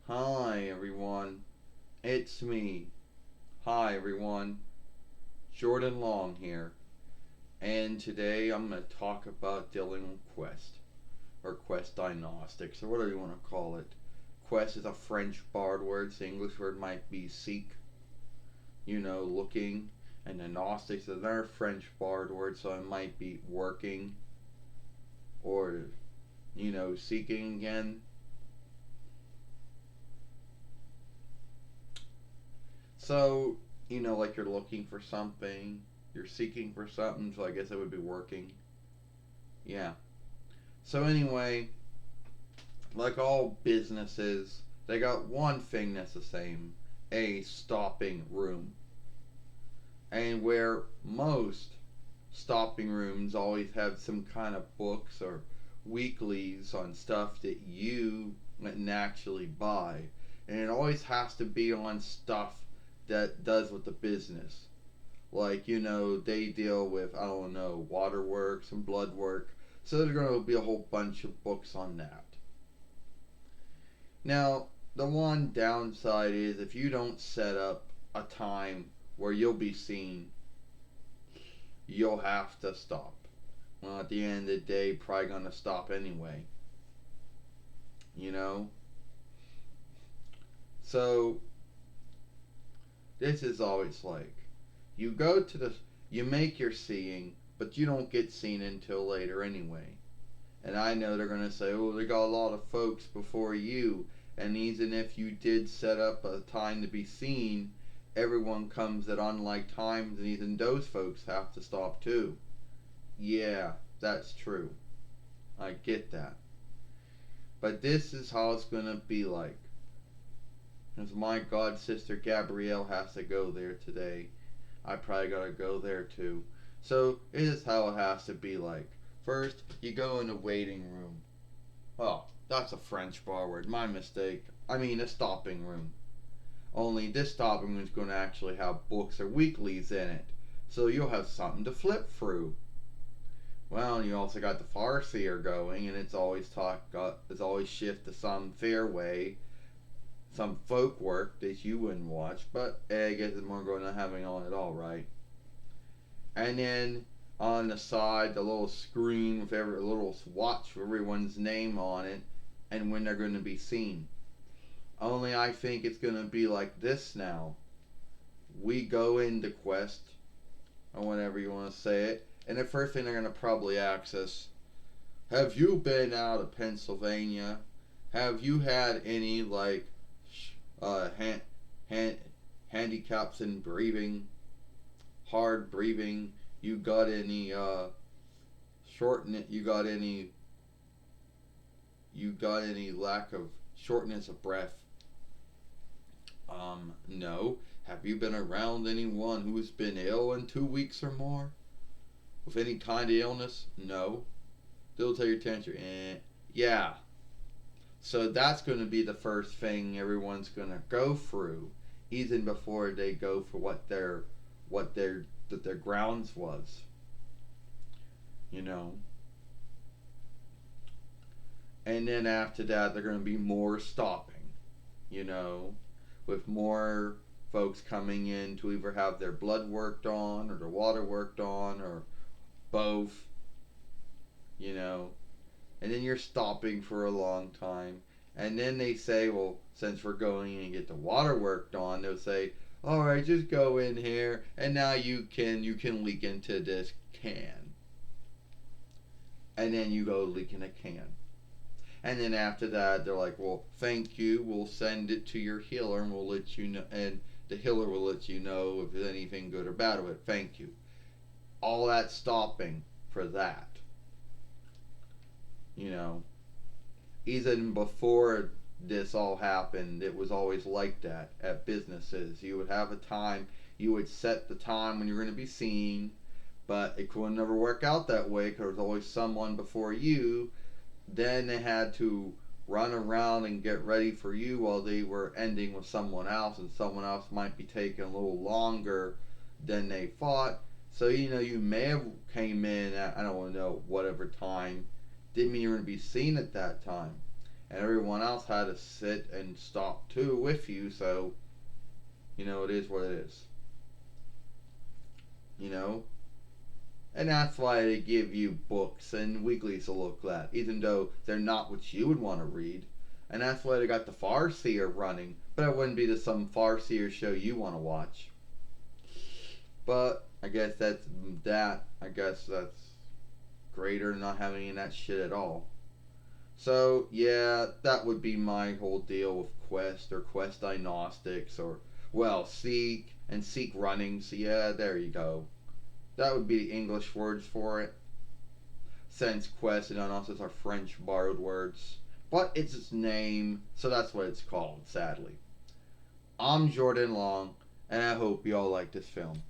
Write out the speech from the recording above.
Hi everyone, it's me. Hi everyone, Jordan Long here, and today I'm going to talk about dealing with Quest, or Quest Diagnostics, or whatever you want to call it. Quest is a French borrowed word, so the English word might be seek, looking, and Diagnostics is another French borrowed word, so it might be working, or, seeking again. So, like you're looking for something, you're seeking for something, so I guess it would be working. Yeah. So, anyway, like all businesses, they got one thing that's the same: a stopping room. And where most stopping rooms always have some kind of books or weeklies on stuff that you can actually buy. And it always has to be on stuff that does with the business. Like, they deal with, I don't know, water work, some blood work. So there's going to be a whole bunch of books on that. Now, the one downside is if you don't set up a time where you'll be seen, you'll have to stop. Well, at the end of the day, probably going to stop anyway. You know? So, this is always like you go to the, you make your seeing, but you don't get seen until later anyway. And I know they're going to say, oh, they got a lot of folks before you. And even if you did set up a time to be seen, everyone comes at unlike times, and even those folks have to stop too. Yeah, that's true. I get that. But this is how it's going to be like. Because my god sister Gabrielle has to go there today. I probably gotta go there too. So, it is how it has to be like. First, you go in the waiting room. Oh, that's a French bar word. My mistake. I mean, a stopping room. Only this stopping room is going to actually have books or weeklies in it. So you'll have something to flip through. Well, you also got the farseer going, and it's always shift to some fairway, some folk work that you wouldn't watch, but I guess it's more going to having on it all, right? And then on the side, the little screen with every little watch with everyone's name on it, and when they're going to be seen. Only I think it's going to be like this now. We go into Quest, or whatever you want to say it, and the first thing they're going to probably ask us: have you been out of Pennsylvania? Have you had any like hand, hand, handicaps in breathing, hard breathing? You got any shortness? You got any lack of shortness of breath? No. Have you been around anyone who's been ill in 2 weeks or more? With any kind of illness? No. They'll tell your temperature. Yeah. So that's going to be the first thing everyone's going to go through, even before they go for what their grounds was. You know. And then after that, they're going to be more stopping. You know, with more folks coming in to either have their blood worked on or their water worked on or both, you know. And then you're stopping for a long time. And then they say, well, since we're going in and get the water worked on, they'll say, all right, just go in here, and now you can leak into this can. And then you go leak in a can. And then after that, they're like, well, thank you. We'll send it to your healer, and we'll let you know. And the healer will let you know if there's anything good or bad with it. Thank you. All that stopping for that. You know, even before this all happened, it was always like that at businesses. You would have a time, you would set the time when you're going to be seen, but it could never work out that way because there was always someone before you. Then they had to run around and get ready for you while they were ending with someone else, and someone else might be taking a little longer than they thought. So you may have came in at, I don't know, whatever time Didn't mean you were going to be seen at that time. And everyone else had to sit and stop too with you, so, it is what it is. You know? And that's why they give you books and weeklies to look at, even though they're not what you would want to read. And that's why they got the Farseer running, but it wouldn't be some Farseer show you want to watch. But I guess that's that. I guess that's greater than not having any of that shit at all. So yeah, that would be my whole deal with Quest or Quest Diagnostics or well Seek and Seek Running. So yeah, there you go. That would be the English words for it. Since Quest and Diagnostics are French borrowed words, but it's its name, so that's what it's called. Sadly, I'm Jordan Long, and I hope you all like this film.